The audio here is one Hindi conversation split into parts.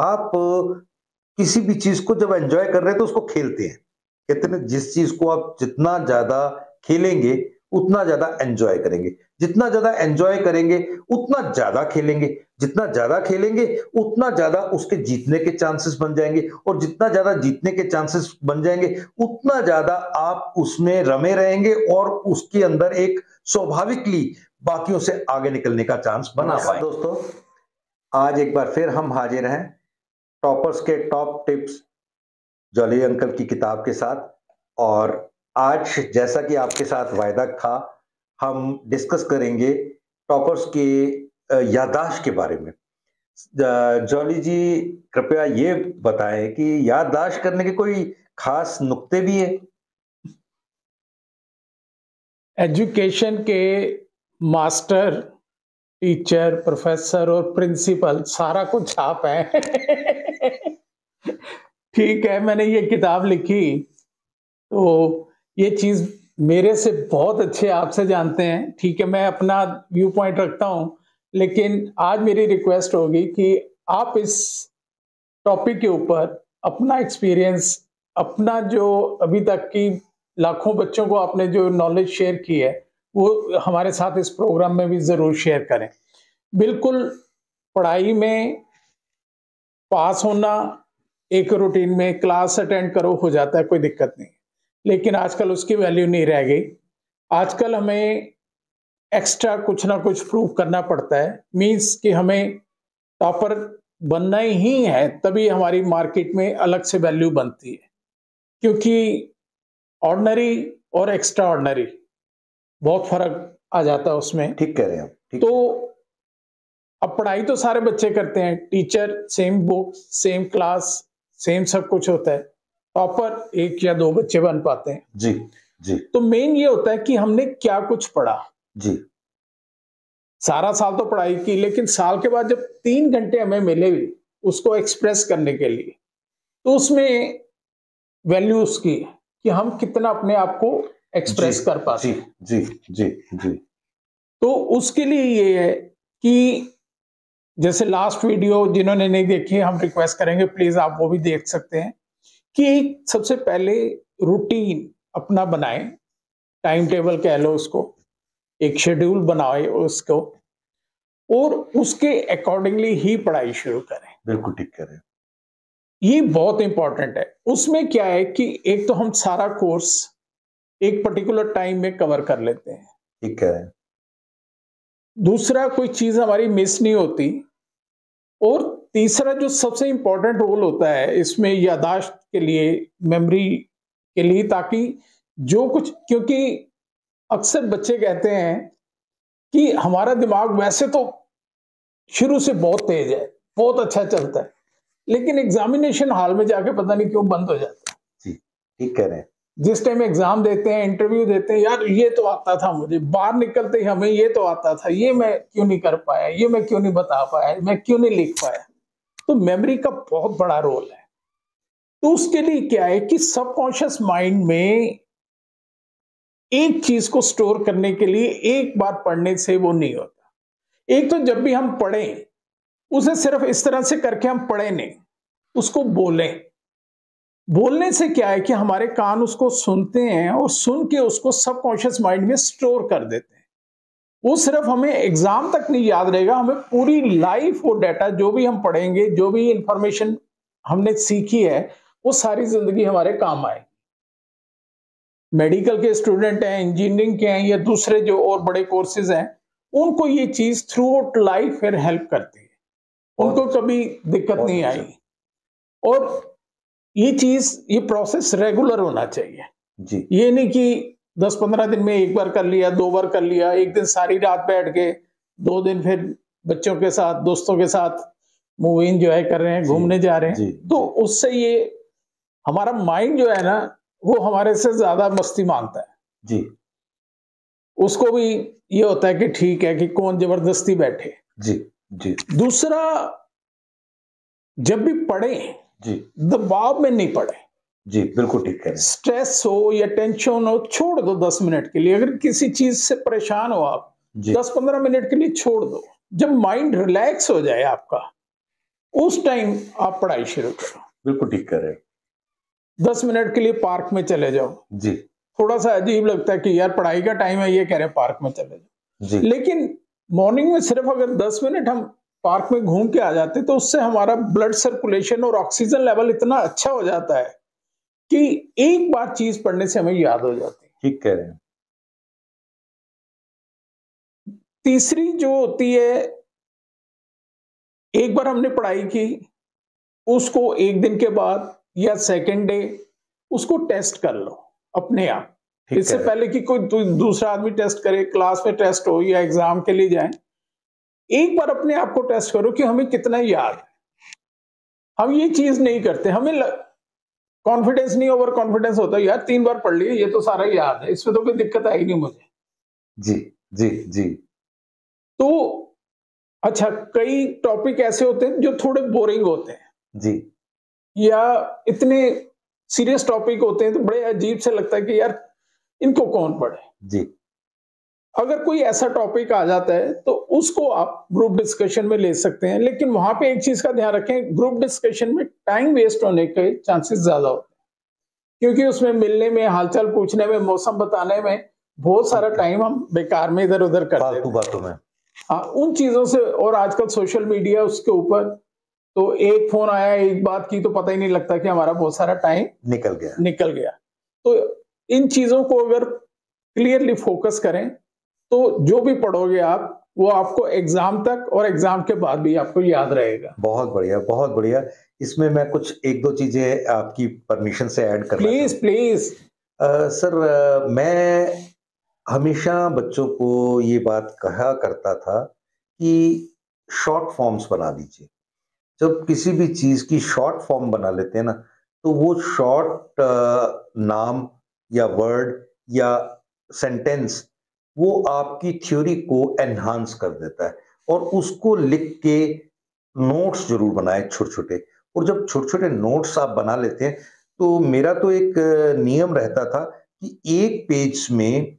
आप किसी भी चीज को जब एंजॉय कर रहे हैं तो उसको खेलते हैं। कहते हैं ना, जिस चीज को आप जितना ज्यादा खेलेंगे उतना ज्यादा एंजॉय करेंगे, जितना ज्यादा एंजॉय करेंगे उतना ज्यादा खेलेंगे, जितना ज्यादा खेलेंगे उतना ज्यादा उसके जीतने के चांसेस बन जाएंगे, और जितना ज्यादा जीतने के चांसेस बन जाएंगे उतना ज्यादा आप उसमें रमे रहेंगे और उसके अंदर एक स्वाभाविकली बाकियों से आगे निकलने का चांस बना पाएंगे। दोस्तों, आज एक बार फिर हम हाजिर हैं टॉपर्स के टॉप टिप्स जॉली अंकल की किताब के साथ। और आज जैसा कि आपके साथ वायदा था, हम डिस्कस करेंगे टॉपर्स के याददाश्त के बारे में। जॉली जी, कृपया ये बताएं कि याददाश्त करने के कोई खास नुक्ते भी है? एजुकेशन के मास्टर, टीचर, प्रोफेसर और प्रिंसिपल सारा कुछ आप है। ठीक है, मैंने ये किताब लिखी तो ये चीज मेरे से बहुत अच्छे आपसे जानते हैं। ठीक है, मैं अपना व्यू पॉइंट रखता हूं, लेकिन आज मेरी रिक्वेस्ट होगी कि आप इस टॉपिक के ऊपर अपना एक्सपीरियंस, अपना जो अभी तक की लाखों बच्चों को आपने जो नॉलेज शेयर की है वो हमारे साथ इस प्रोग्राम में भी जरूर शेयर करें। बिल्कुल पढ़ाई में पास होना, एक रूटीन में क्लास अटेंड करो, हो जाता है, कोई दिक्कत नहीं, लेकिन आजकल उसकी वैल्यू नहीं रह गई। आजकल हमें एक्स्ट्रा कुछ ना कुछ प्रूव करना पड़ता है, मींस कि हमें टॉपर बनना ही है, तभी हमारी मार्केट में अलग से वैल्यू बनती है। क्योंकि ऑर्डिनरी और एक्स्ट्रा ऑर्डिनरी बहुत फर्क आ जाता है उसमें। ठीक कह रहे हैं आप। तो अब पढ़ाई तो सारे बच्चे करते हैं, teacher same book, same class, same सब कुछ होता है। टॉपर एक या दो बच्चे बन पाते हैं। जी जी। तो मेन ये होता है कि हमने क्या कुछ पढ़ा। जी। सारा साल तो पढ़ाई की, लेकिन साल के बाद जब 3 घंटे हमें मिले उसको एक्सप्रेस करने के लिए, तो उसमें वैल्यू उसकी कि हम कितना अपने आप को एक्सप्रेस कर पाते हैं। जी जी जी। तो उसके लिए ये है कि जैसे लास्ट वीडियो जिन्होंने नहीं देखी, हम रिक्वेस्ट करेंगे प्लीज आप वो भी देख सकते हैं, कि सबसे पहले रूटीन अपना बनाएं, टाइम टेबल कह लो उसको, एक शेड्यूल बनाए उसको, और उसके अकॉर्डिंगली ही पढ़ाई शुरू करें। बिल्कुल ठीक कह रहे हैं। ये बहुत इंपॉर्टेंट है। उसमें क्या है कि एक तो हम सारा कोर्स एक पर्टिकुलर टाइम में कवर कर लेते हैं। ठीक कह रहे हैं। दूसरा, कोई चीज हमारी मिस नहीं होती। और तीसरा जो सबसे इंपॉर्टेंट रोल होता है इसमें याददाश्त के लिए, मेमोरी के लिए, ताकि जो कुछ, क्योंकि अक्सर बच्चे कहते हैं कि हमारा दिमाग वैसे तो शुरू से बहुत तेज है, बहुत अच्छा चलता है, लेकिन एग्जामिनेशन हॉल में जाके पता नहीं क्यों बंद हो जाता है। जी ठीक कह रहे हैं। जिस टाइम एग्जाम देते हैं, इंटरव्यू देते हैं, यार ये तो आता था मुझे, बाहर निकलते ही हमें ये तो आता था, ये मैं क्यों नहीं कर पाया, ये मैं क्यों नहीं बता पाया, मैं क्यों नहीं लिख पाया। तो मेमोरी का बहुत बड़ा रोल है। तो उसके लिए क्या है कि सबकॉन्शियस माइंड में एक चीज को स्टोर करने के लिए एक बार पढ़ने से वो नहीं होता। एक तो जब भी हम पढ़ें उसे सिर्फ इस तरह से करके हम पढ़े नहीं, उसको बोलें। बोलने से क्या है कि हमारे कान उसको सुनते हैं और सुन के उसको सबकॉन्शियस माइंड में स्टोर कर देते हैं। वो सिर्फ हमें एग्जाम तक नहीं याद रहेगा, हमें पूरी लाइफ वो डाटा, जो भी हम पढ़ेंगे, जो भी इंफॉर्मेशन हमने सीखी है, वो सारी जिंदगी हमारे काम आए। मेडिकल के स्टूडेंट हैं, इंजीनियरिंग के हैं, या दूसरे जो और बड़े कोर्सेज हैं, उनको ये चीज थ्रू आउट लाइफ फिर हेल्प करती है, उनको कभी दिक्कत नहीं आई। और ये चीज, ये प्रोसेस रेगुलर होना चाहिए जी। ये नहीं कि 10-15 दिन में एक बार कर लिया, 2 बार कर लिया, एक दिन सारी रात बैठ के, 2 दिन फिर बच्चों के साथ, दोस्तों के साथ मूवी एंजॉय कर रहे हैं, घूमने जा रहे हैं। तो उससे ये हमारा माइंड जो है ना, वो हमारे से ज्यादा मस्ती मांगता है जी। उसको भी ये होता है कि ठीक है कि कौन जबरदस्ती बैठे। जी जी। दूसरा, जब भी पढ़े जी, दबाव में नहीं पढ़े। जी बिल्कुल ठीक है। स्ट्रेस हो या टेंशन हो, छोड़ दो 10 मिनट के लिए। अगर किसी चीज से परेशान हो आप, 10-15 मिनट के लिए छोड़ दो। जब माइंड रिलैक्स हो जाए आपका, उस टाइम आप पढ़ाई शुरू करो। बिल्कुल ठीक कह रहे हैं। 10 मिनट के लिए पार्क में चले जाओ। जी। थोड़ा सा अजीब लगता है कि यार पढ़ाई का टाइम है, ये कह रहे हैं पार्क में चले जाओ। जी। लेकिन मॉर्निंग में सिर्फ अगर 10 मिनट हम पार्क में घूम के आ जाते तो उससे हमारा ब्लड सर्कुलेशन और ऑक्सीजन लेवल इतना अच्छा हो जाता है कि एक बार चीज पढ़ने से हमें याद हो जाती है। ठीक कह रहे हैं। तीसरी जो होती है, एक बार हमने पढ़ाई की, उसको एक दिन के बाद या सेकेंड डे उसको टेस्ट कर लो अपने आप। इससे पहले कि कोई दूसरा आदमी टेस्ट करे, क्लास में टेस्ट हो या एग्जाम के लिए जाए, एक बार अपने आप को टेस्ट करो कि हमें कितना याद है। हम ये चीज नहीं करते, हमें कॉन्फिडेंस नहीं, ओवर कॉन्फिडेंस होता है, यार 3 बार पढ़ लिए, ये तो सारा याद है, इसमें तो कोई दिक्कत आई नहीं मुझे। जी जी जी। तो अच्छा, कई टॉपिक ऐसे होते हैं जो थोड़े बोरिंग होते हैं जी, या इतने सीरियस टॉपिक होते हैं तो बड़े अजीब से लगता है कि यार इनको कौन पढ़े। जी। अगर कोई ऐसा टॉपिक आ जाता है तो उसको आप ग्रुप डिस्कशन में ले सकते हैं, लेकिन वहां पे एक चीज का ध्यान रखें, ग्रुप डिस्कशन में टाइम वेस्ट होने के चांसेस ज्यादा होते हैं, क्योंकि उसमें मिलने में, हालचाल पूछने में, मौसम बताने में बहुत सारा टाइम हम बेकार में इधर उधर कर देते हैं बातों में। हाँ, उन चीजों से। और आजकल सोशल मीडिया उसके ऊपर, तो एक फोन आया, एक बात की, तो पता ही नहीं लगता कि हमारा बहुत सारा टाइम निकल गया। तो इन चीजों को अगर क्लियरली फोकस करें तो जो भी पढ़ोगे आप, वो आपको एग्जाम तक और एग्जाम के बाद भी आपको याद रहेगा। बहुत बढ़िया, बहुत बढ़िया। इसमें मैं कुछ 1-2 चीजें आपकी परमिशन से ऐड करना प्लीज प्लीज। सर, मैं हमेशा बच्चों को ये बात कहा करता था कि शॉर्ट फॉर्म्स बना दीजिए। जब किसी भी चीज की शॉर्ट फॉर्म बना लेते हैं ना, तो वो शॉर्ट नाम या वर्ड या सेंटेंस वो आपकी थ्योरी को एनहांस कर देता है। और उसको लिख के नोट्स जरूर बनाए छोटे-छोटे। और जब छोटे-छोटे नोट्स आप बना लेते हैं, तो मेरा तो एक नियम रहता था कि एक पेज में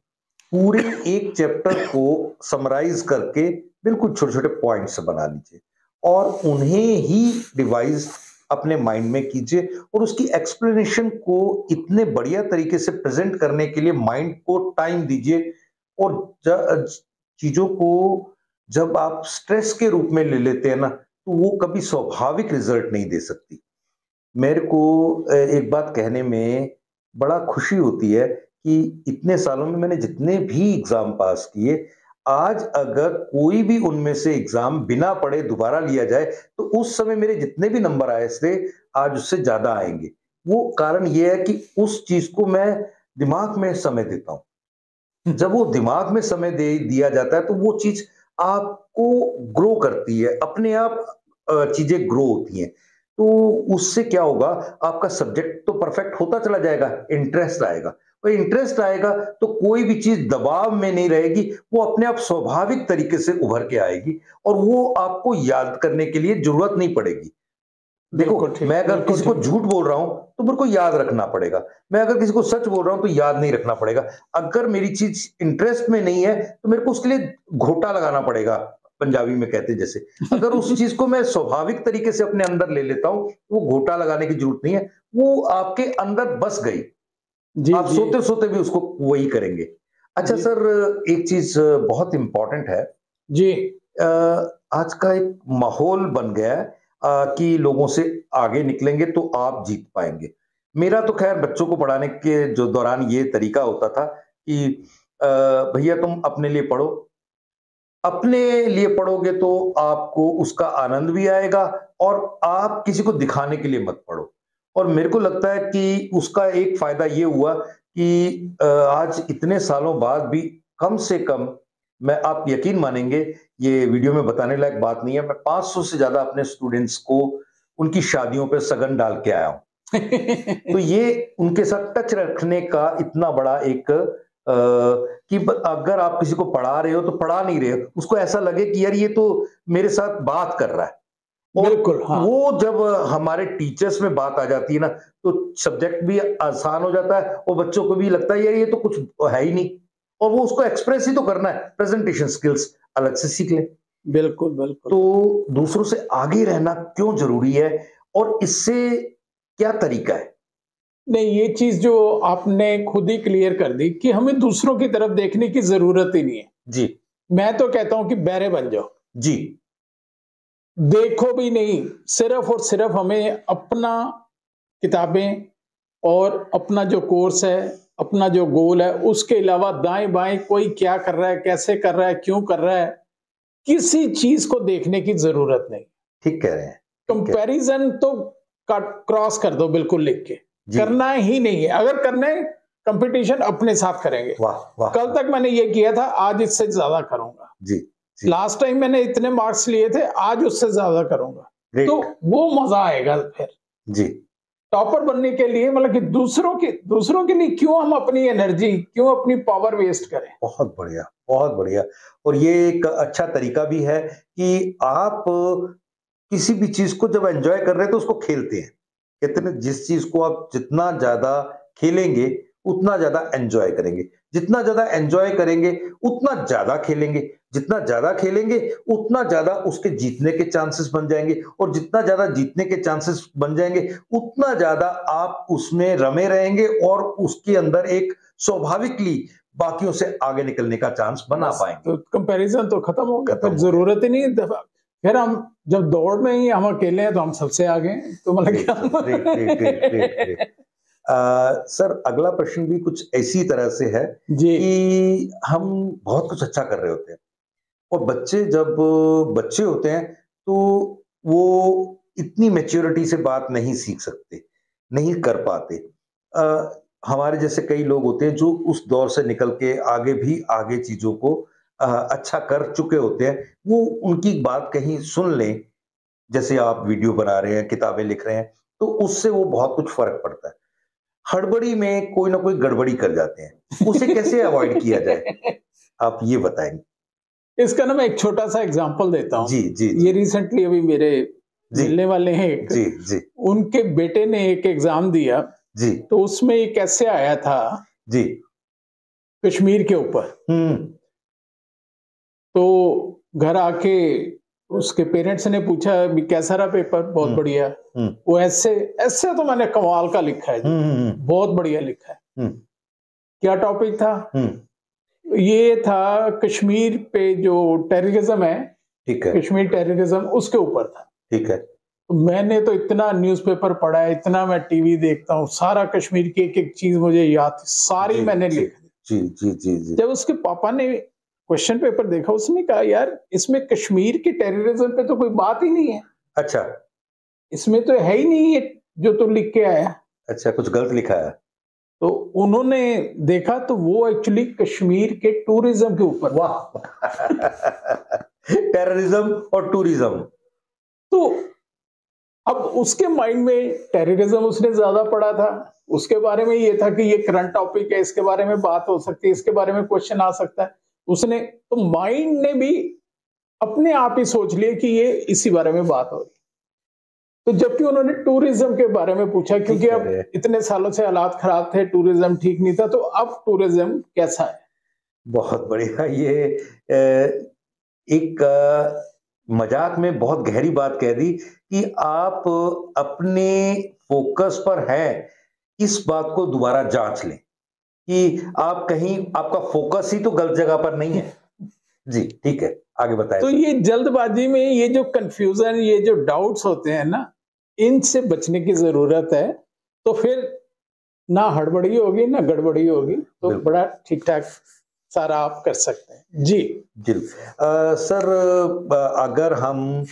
पूरे एक चैप्टर को समराइज करके बिल्कुल छोटे-छोटे पॉइंट्स बना लीजिए और उन्हें ही रिवाइज अपने माइंड में कीजिए और उसकी एक्सप्लेनेशन को इतने बढ़िया तरीके से प्रेजेंट करने के लिए माइंड को टाइम दीजिए। और चीजों को जब आप स्ट्रेस के रूप में ले लेते हैं ना, तो वो कभी स्वाभाविक रिजल्ट नहीं दे सकती। मेरे को एक बात कहने में बड़ा खुशी होती है कि इतने सालों में मैंने जितने भी एग्जाम पास किए, आज अगर कोई भी उनमें से एग्जाम बिना पढ़े दोबारा लिया जाए, तो उस समय मेरे जितने भी नंबर आए थे, आज उससे ज्यादा आएंगे। वो कारण ये है कि उस चीज को मैं दिमाग में समय देता हूं। जब वो दिमाग में समय दे दिया जाता है, तो वो चीज आपको ग्रो करती है, अपने आप चीजें ग्रो होती हैं। तो उससे क्या होगा, आपका सब्जेक्ट तो परफेक्ट होता चला जाएगा, इंटरेस्ट आएगा। और इंटरेस्ट आएगा तो कोई भी चीज दबाव में नहीं रहेगी, वो अपने आप स्वाभाविक तरीके से उभर के आएगी और वो आपको याद करने के लिए जरूरत नहीं पड़ेगी। देखो, मैं अगर किसी को झूठ बोल रहा हूं तो मेरे को याद रखना पड़ेगा, मैं अगर किसी को सच बोल रहा हूं तो याद नहीं रखना पड़ेगा। अगर मेरी चीज इंटरेस्ट में नहीं है तो मेरे को उसके लिए घोटा लगाना पड़ेगा, पंजाबी में कहते हैं जैसे। अगर उस चीज को मैं स्वाभाविक तरीके से अपने अंदर ले लेता हूं, वो घोटा लगाने की जरूरत नहीं है, वो आपके अंदर बस गई। आप सोते सोते भी उसको वही करेंगे। अच्छा सर, एक चीज बहुत इंपॉर्टेंट है जी। आज का एक माहौल बन गया है कि लोगों से आगे निकलेंगे तो आप जीत पाएंगे। मेरा तो खैर बच्चों को पढ़ाने के जो दौरान ये तरीका होता था कि भैया तुम अपने लिए पढ़ो, अपने लिए पढ़ोगे तो आपको उसका आनंद भी आएगा और आप किसी को दिखाने के लिए मत पढ़ो। और मेरे को लगता है कि उसका एक फायदा ये हुआ कि आज इतने सालों बाद भी कम से कम, मैं आप यकीन मानेंगे, ये वीडियो में बताने लायक बात नहीं है, मैं 500 से ज्यादा अपने स्टूडेंट्स को उनकी शादियों पे सगन डाल के आया हूं। तो ये उनके साथ टच रखने का इतना बड़ा एक कि अगर आप किसी को पढ़ा रहे हो तो पढ़ा नहीं रहे हो, उसको ऐसा लगे कि यार ये तो मेरे साथ बात कर रहा है। और बिल्कुल, हाँ। वो जब हमारे टीचर्स में बात आ जाती है ना, तो सब्जेक्ट भी आसान हो जाता है और बच्चों को भी लगता है यार ये तो कुछ है ही नहीं, और वो उसको एक्सप्रेस ही तो करना है, प्रेजेंटेशन स्किल्स अलग से सीख ले। बिल्कुल बिल्कुल। तो दूसरों से आगे रहना क्यों जरूरी है और इससे क्या तरीका है? नहीं, ये चीज जो आपने खुद ही क्लियर कर दी कि हमें दूसरों की तरफ देखने की जरूरत ही नहीं है। जी। मैं तो कहता हूं कि बहरे बन जाओ, जी। देखो भी नहीं, सिर्फ और सिर्फ हमें अपना किताबें और अपना जो कोर्स है, अपना जो गोल है, उसके अलावा दाएं बाएं कोई क्या कर रहा है, कैसे कर रहा है, क्यों कर रहा है, किसी चीज को देखने की जरूरत नहीं। ठीक कह रहे हैं। कंपैरिजन तो क्रॉस कर दो बिल्कुल, लिख के जी। करना ही नहीं है। अगर करना है, कंपटीशन अपने साथ करेंगे। वाह वाह। कल तक मैंने ये किया था, आज इससे ज्यादा करूंगा। जी जी। लास्ट टाइम मैंने इतने मार्क्स लिए थे, आज उससे ज्यादा करूंगा। Great. तो वो मजा आएगा फिर। जी। टॉपर बनने के लिए मतलब कि दूसरों के लिए क्यों हम अपनी एनर्जी, क्यों अपनी पावर वेस्ट करें। बहुत बढ़िया, बहुत बढ़िया। और ये एक अच्छा तरीका भी है कि आप किसी भी चीज को जब एंजॉय कर रहे हैं तो उसको खेलते हैं। कहते हैं जिस चीज को आप जितना ज्यादा खेलेंगे उतना ज्यादा एंजॉय करेंगे, जितना ज्यादा एंजॉय करेंगे उतना ज्यादा खेलेंगे, जितना ज्यादा खेलेंगे उतना ज्यादा उसके जीतने के चांसेस बन जाएंगे, और जितना ज्यादा जीतने के चांसेस बन जाएंगे उतना ज्यादा आप उसमें रमे रहेंगे और उसके अंदर एक स्वाभाविकली बाकियों से आगे निकलने का चांस बना पाएंगे। तो कंपैरिजन तो खत्म हो गया, खत्म फिर हो जरूरत ही नहीं है। फिर हम जब दौड़ में ही हम अकेले हैं तो हम सबसे आगे हैं। तो मतलब ग्रेट। सर, अगला प्रश्न भी कुछ ऐसी तरह से है जी कि हम बहुत कुछ अच्छा कर रहे होते हैं और बच्चे जब बच्चे होते हैं तो वो इतनी मैच्योरिटी से बात नहीं सीख सकते, नहीं कर पाते। हमारे जैसे कई लोग होते हैं जो उस दौर से निकल के आगे भी आगे चीजों को अच्छा कर चुके होते हैं, वो उनकी बात कहीं सुन लें, जैसे आप वीडियो बना रहे हैं, किताबें लिख रहे हैं, तो उससे वो बहुत कुछ फर्क पड़ता है। हड़बड़ी में कोई ना कोई गड़बड़ी कर जाते हैं, उसे कैसे अवॉइड किया जाए, आप ये बताएंगे? इसका ना मैं एक छोटा सा एग्जांपल देता हूँ। जी जी ये रिसेंटली अभी मेरे जी मिलने वाले हैं एक, जी जी उनके बेटे ने एक एग्जाम दिया, जी तो उसमें एक ऐसे आया था जी। कश्मीर के ऊपर। तो घर आके उसके पेरेंट्स ने पूछा भी कैसा रहा पेपर, बहुत बढ़िया। वो ऐसे ऐसे तो मैंने कमाल का लिखा है जी, बहुत बढ़िया लिखा है। क्या टॉपिक था? ये था कश्मीर पे जो टेररिज्म है, ठीक है, कश्मीर टेररिज्म, उसके ऊपर था। ठीक है। तो मैंने तो इतना न्यूज़पेपर पढ़ा है, इतना मैं टीवी देखता हूँ, सारा कश्मीर की एक एक चीज मुझे याद थी, सारी मैंने लिख दी। जी जी जी जी। जब उसके पापा ने क्वेश्चन पेपर देखा, उसने कहा यार इसमें कश्मीर के टेररिज्म पे तो कोई बात ही नहीं है। अच्छा, इसमें तो है ही नहीं ये जो तुम लिख के आया। अच्छा, कुछ गलत लिखा है। तो उन्होंने देखा तो वो एक्चुअली कश्मीर के टूरिज्म के ऊपर। वाह। टेररिज्म और टूरिज्म। तो अब उसके माइंड में टेररिज्म उसने ज्यादा पढ़ा था, उसके बारे में ये था कि ये करंट टॉपिक है, इसके बारे में बात हो सकती है, इसके बारे में क्वेश्चन आ सकता है। उसने तो माइंड ने भी अपने आप ही सोच लिया कि ये इसी बारे में बात हो रही। तो जबकि उन्होंने टूरिज्म के बारे में पूछा, क्योंकि अब इतने सालों से हालात खराब थे, टूरिज्म ठीक नहीं था, तो अब टूरिज्म कैसा है। बहुत बढ़िया। ये एक मजाक में बहुत गहरी बात कह दी कि आप अपने फोकस पर हैं, इस बात को दोबारा जांच लें कि आप कहीं आपका फोकस ही तो गलत जगह पर नहीं है। जी ठीक है, आगे बताएं। तो ये जल्दबाजी में ये जो कंफ्यूजन, ये जो डाउट्स होते हैं ना, इनसे बचने की जरूरत है। तो फिर ना हड़बड़ी होगी ना गड़बड़ी होगी, तो बड़ा ठीक ठाक सारा आप कर सकते हैं। जी जी। सर, अगर हम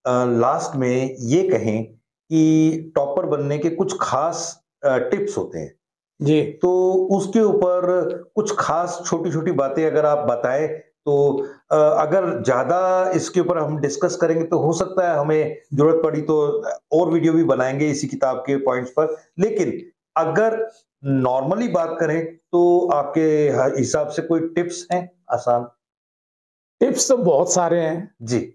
लास्ट में ये कहें कि टॉपर बनने के कुछ खास टिप्स होते हैं जी, तो उसके ऊपर कुछ खास छोटी छोटी बातें अगर आप बताएं तो अगर ज्यादा इसके ऊपर हम डिस्कस करेंगे तो हो सकता है हमें जरूरत पड़ी तो और वीडियो भी बनाएंगे इसी किताब के पॉइंट्स पर। लेकिन अगर नॉर्मली बात करें तो आपके हिसाब से कोई टिप्स हैं आसान? टिप्स तो बहुत सारे हैं जी।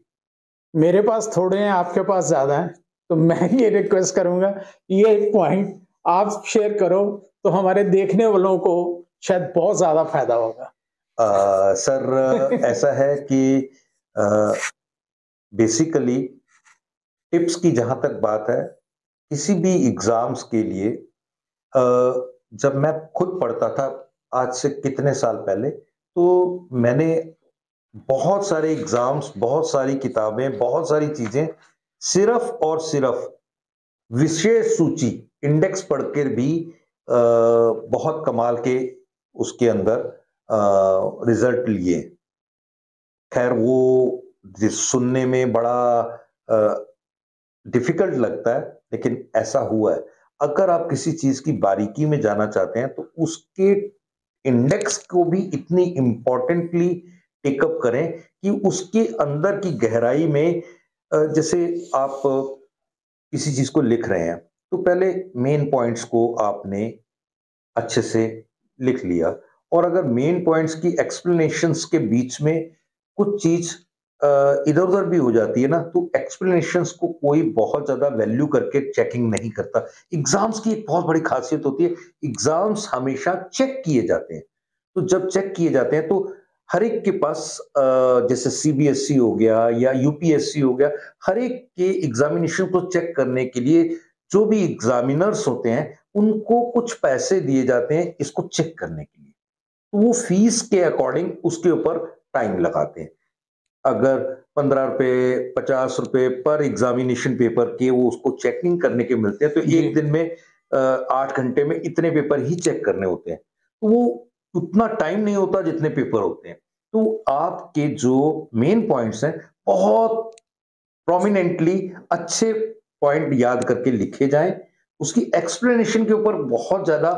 मेरे पास, थोड़े हैं, आपके पास ज्यादा है। तो मैं ये रिक्वेस्ट करूंगा, ये एक पॉइंट आप शेयर करो तो हमारे देखने वालों को शायद बहुत ज्यादा फायदा होगा। सर, ऐसा है कि बेसिकली टिप्स की जहां तक बात है, किसी भी एग्जाम्स के लिए जब मैं खुद पढ़ता था आज से कितने साल पहले, तो मैंने बहुत सारे एग्जाम्स, बहुत सारी किताबें, बहुत सारी चीजें सिर्फ और सिर्फ विशेष सूची इंडेक्स पढ़कर भी बहुत कमाल के उसके अंदर रिजल्ट लिए। खैर वो सुनने में बड़ा डिफिकल्ट लगता है, लेकिन ऐसा हुआ है। अगर आप किसी चीज की बारीकी में जाना चाहते हैं तो उसके इंडेक्स को भी इतनी इंपॉर्टेंटली टेकअप करें कि उसके अंदर की गहराई में जैसे आप किसी चीज को लिख रहे हैं तो पहले मेन पॉइंट्स को आपने अच्छे से लिख लिया, और अगर मेन पॉइंट्स की एक्सप्लेनेशंस के बीच में कुछ चीज इधर उधर भी हो जाती है ना, तो एक्सप्लेनेशंस को कोई बहुत ज्यादा वैल्यू करके चेकिंग नहीं करता। एग्जाम्स की एक बहुत बड़ी खासियत होती है, एग्जाम्स हमेशा चेक किए जाते हैं। तो जब चेक किए जाते हैं तो हर एक के पास जैसे सीबीएसई हो गया या यूपीएससी हो गया, हर एक के एग्जामिनेशन को चेक करने के लिए जो भी एग्जामिनर्स होते हैं उनको कुछ पैसे दिए जाते हैं इसको चेक करने के लिए। तो वो फीस के अकॉर्डिंग उसके ऊपर टाइम लगाते हैं। अगर 15 रुपए 50 रुपए पर एग्जामिनेशन पेपर के वो उसको चेकिंग करने के मिलते हैं, तो एक दिन में 8 घंटे में इतने पेपर ही चेक करने होते हैं। तो वो उतना टाइम नहीं होता जितने पेपर होते हैं। तो आपके जो मेन पॉइंट्स हैं बहुत प्रोमिनेंटली अच्छे पॉइंट याद करके लिखे जाएं। उसकी एक्सप्लेनेशन के ऊपर बहुत ज्यादा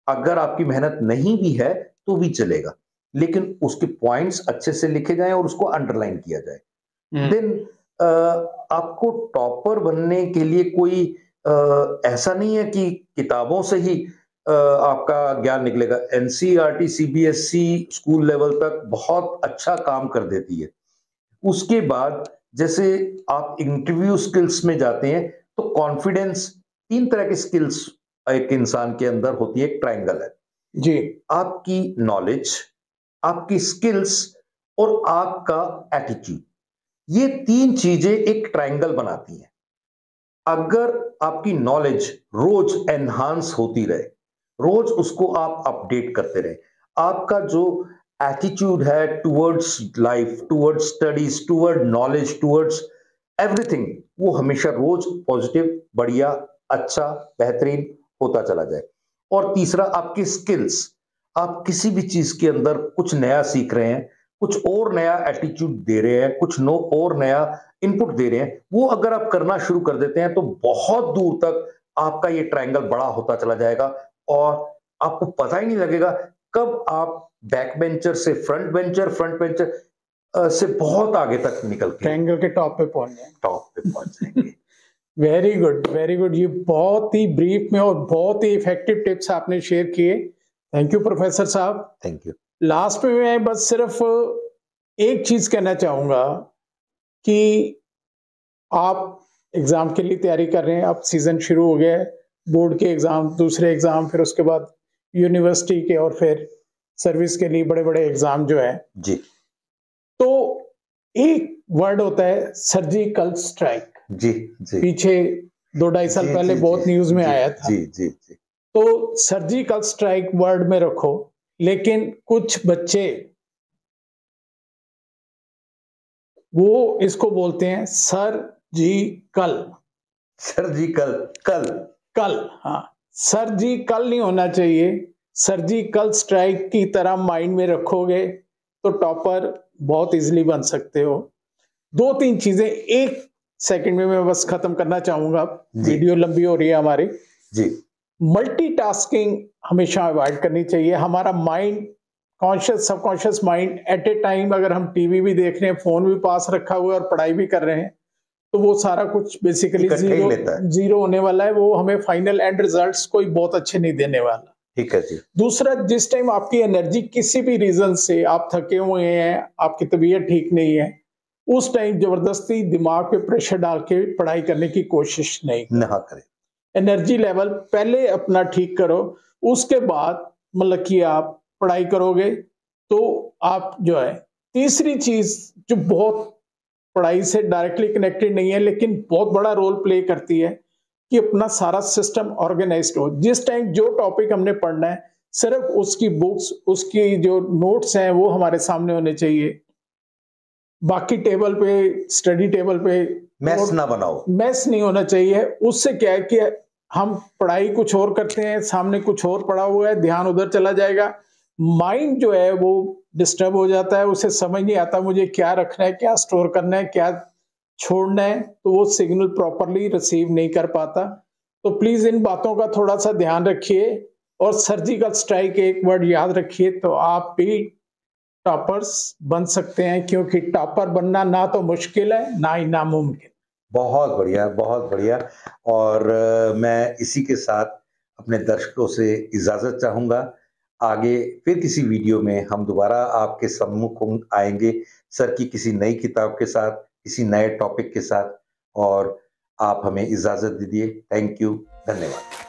अगर आपकी मेहनत नहीं भी है तो भी चलेगा, लेकिन उसके पॉइंट्स अच्छे से लिखे जाएं और उसको अंडरलाइन किया जाए। देन आपको टॉपर बनने के लिए कोई ऐसा नहीं है कि किताबों से ही आपका ज्ञान निकलेगा। एनसीईआरटी सीबीएसई स्कूल लेवल तक बहुत अच्छा काम कर देती है। उसके बाद जैसे आप इंटरव्यू स्किल्स में जाते हैं तो कॉन्फिडेंस, 3 तरह की स्किल्स एक इंसान के अंदर होती है, एक ट्रायंगल है जी। आपकी नॉलेज, आपकी स्किल्स और आपका एटीट्यूड। ये 3 चीजें एक ट्रायंगल बनाती हैं। अगर आपकी नॉलेज रोज एनहांस होती रहे, रोज उसको आप अपडेट करते रहे, आपका जो एटीट्यूड है towards life, towards studies, toward knowledge, towards everything, वो हमेशा रोज पॉजिटिव, बढ़िया, अच्छा, बेहतरीन होता चला जाए। और तीसरा आपकी स्किल्स, आप किसी भी चीज के अंदर कुछ नया सीख रहे हैं, कुछ और नया एटीट्यूड दे रहे हैं, कुछ नो और नया इनपुट दे रहे हैं, वो अगर आप करना शुरू कर देते हैं तो बहुत दूर तक आपका ये ट्रायंगल बड़ा होता चला जाएगा और आपको पता ही नहीं लगेगा कब आप बैक बेंचर से फ्रंट बेंचर, फ्रंट बेंचर से बहुत आगे तक निकल के ट्रायंगल के टॉप पे पहुंच जाएंगे। Very good, very good. ये बहुत ही ब्रीफ में और बहुत ही इफेक्टिव टिप्स आपने शेयर किए। थैंक यू प्रोफेसर साहब। Thank you. लास्ट में मैं बस सिर्फ एक चीज कहना चाहूंगा कि आप एग्जाम के लिए तैयारी कर रहे हैं, अब सीजन शुरू हो गया है, बोर्ड के एग्जाम, दूसरे एग्जाम, फिर उसके बाद यूनिवर्सिटी के और फिर सर्विस के लिए बड़े बड़े एग्जाम जो है जी। तो एक वर्ड होता है सर्जिकल स्ट्राइक। जी जी। पीछे 2-2.5 साल पहले बहुत न्यूज में आया था। जी जी जी। तो सर्जिकल स्ट्राइक वर्ड में रखो, लेकिन कुछ बच्चे वो इसको बोलते हैं सर्जिकल। सर्जिकल कल कल, हाँ, सर्जिकल नहीं होना चाहिए। सर्जिकल स्ट्राइक की तरह माइंड में रखोगे तो टॉपर बहुत इजीली बन सकते हो। 2-3 चीजें 1 सेकंड में मैं बस खत्म करना चाहूंगा, वीडियो लंबी हो रही है हमारी जी। मल्टीटास्किंग हमेशा अवॉइड करनी चाहिए। हमारा mind, conscious subconscious mind at A time, अगर हम टीवी भी देख रहे हैं, फोन भी पास रखा हुआ है और पढ़ाई भी कर रहे हैं, तो वो सारा कुछ बेसिकली जीरो होने वाला है। वो हमें फाइनल एंड रिजल्ट्स कोई बहुत अच्छे नहीं देने वाला। ठीक है जी। दूसरा, जिस टाइम आपकी एनर्जी किसी भी रीजन से आप थके हुए हैं, आपकी तबीयत ठीक नहीं है, उस टाइम जबरदस्ती दिमाग पे प्रेशर डाल के पढ़ाई करने की कोशिश नहीं करें। एनर्जी लेवल पहले अपना ठीक करो, उसके बाद मतलब कि आप पढ़ाई करोगे तो आप जो है। तीसरी चीज जो बहुत पढ़ाई से डायरेक्टली कनेक्टेड नहीं है, लेकिन बहुत बड़ा रोल प्ले करती है कि अपना सारा सिस्टम ऑर्गेनाइज्ड हो। जिस टाइम जो टॉपिक हमने पढ़ना है, सिर्फ उसकी बुक्स, उसकी जो नोट्स हैं वो हमारे सामने होने चाहिए। बाकी टेबल पे, स्टडी टेबल पे मैस ना बनाओ, मैस नहीं होना चाहिए। उससे क्या है कि हम पढ़ाई कुछ और करते हैं, सामने कुछ और पढ़ा हुआ है, ध्यान उधर चला जाएगा, माइंड जो है वो डिस्टर्ब हो जाता है, उसे समझ नहीं आता मुझे क्या रखना है, क्या स्टोर करना है, क्या छोड़ना है, तो वो सिग्नल प्रॉपरली रिसीव नहीं कर पाता। तो प्लीज इन बातों का थोड़ा सा ध्यान रखिए और सर्जिकल स्ट्राइक एक वर्ड याद रखिए, तो आप भी टॉपर्स बन सकते हैं, क्योंकि टॉपर बनना ना तो मुश्किल है ना ही नामुमकिन। बहुत बढ़िया, बहुत बढ़िया। और मैं इसी के साथ अपने दर्शकों से इजाजत चाहूंगा। आगे फिर किसी वीडियो में हम दोबारा आपके सम्मुख आएंगे सर की किसी नई किताब के साथ, किसी नए टॉपिक के साथ, और आप हमें इजाजत दीजिए। थैंक यू, धन्यवाद।